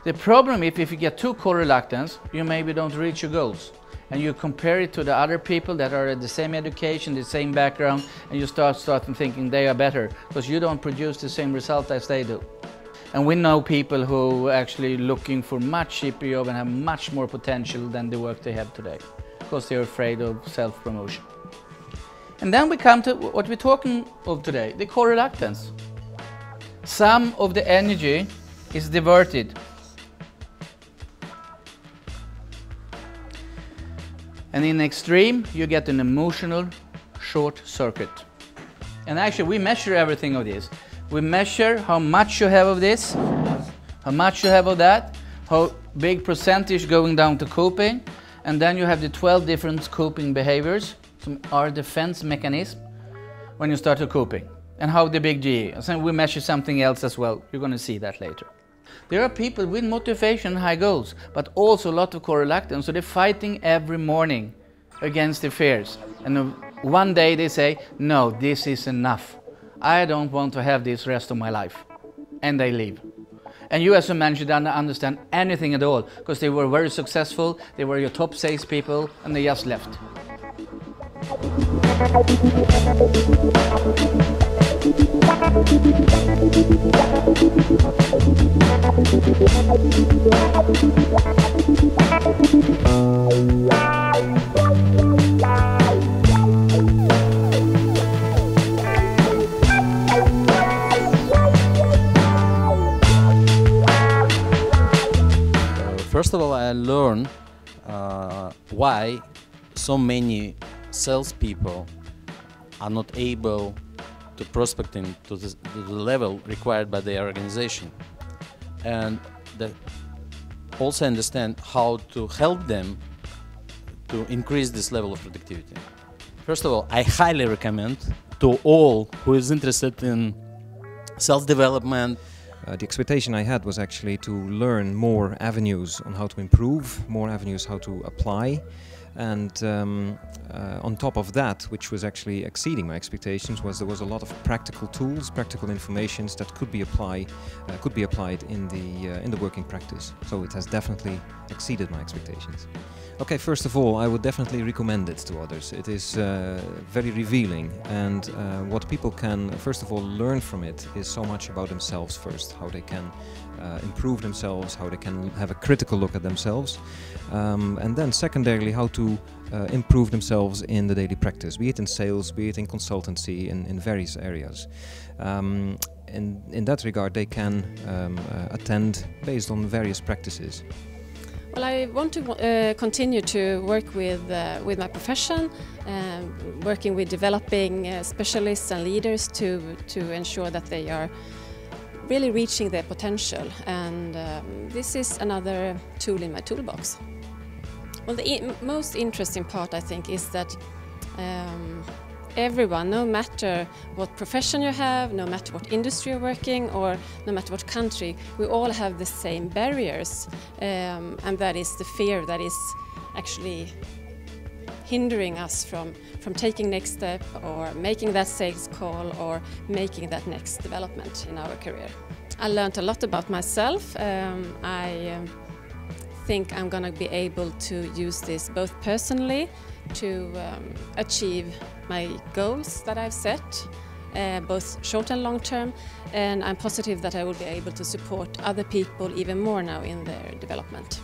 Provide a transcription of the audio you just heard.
The problem if you get too co-reluctance, you maybe don't reach your goals. And you compare it to the other people that are at the same education, the same background, and you start thinking they are better, because you don't produce the same result as they do. And we know people who are actually looking for much cheaper job and have much more potential than the work they have today, because they're afraid of self-promotion. And then we come to what we're talking of today, the co-reluctance. Some of the energy is diverted. And in extreme, you get an emotional short circuit. And actually, we measure everything of this. We measure how much you have of this, how much you have of that, how big percentage going down to coping, and then you have the 12 different coping behaviors, some are defense mechanism when you start to coping, and how the big G is. And we measure something else as well. You're going to see that later. There are people with motivation and high goals, but also a lot of co-reluctance, so they're fighting every morning against their fears. And one day they say, no, this is enough. I don't want to have this rest of my life. And they leave. And you as a manager don't understand anything at all, because they were very successful, they were your top salespeople, and they just left. First of all, I learned why so many salespeople are not able to prospecting to the level required by their organization, and also understand how to help them to increase this level of productivity. First of all, I highly recommend to all who is interested in self-development. The expectation I had was actually to learn more avenues on how to improve, more avenues how to apply, and on top of that, which was actually exceeding my expectations, was there was a lot of practical tools, practical informations that could be applied in the working practice. So it has definitely exceeded my expectations. Okay, first of all, I would definitely recommend it to others. It is very revealing, and what people can first of all learn from it is so much about themselves first, how they can improve themselves, how they can have a critical look at themselves, and then secondarily how to improve themselves in the daily practice, be it in sales, be it in consultancy, in various areas. In that regard, they can attend based on various practices. Well, I want to continue to work with my profession, working with developing specialists and leaders to ensure that they are really reaching their potential, and this is another tool in my toolbox. Well, the most interesting part, I think, is that everyone, no matter what profession you have, no matter what industry you're working, or no matter what country, we all have the same barriers, and that is the fear that is actually hindering us from taking next step, or making that sales call, or making that next development in our career. I learned a lot about myself. I think I'm going to be able to use this both personally to achieve my goals that I've set, both short and long term, and I'm positive that I will be able to support other people even more now in their development.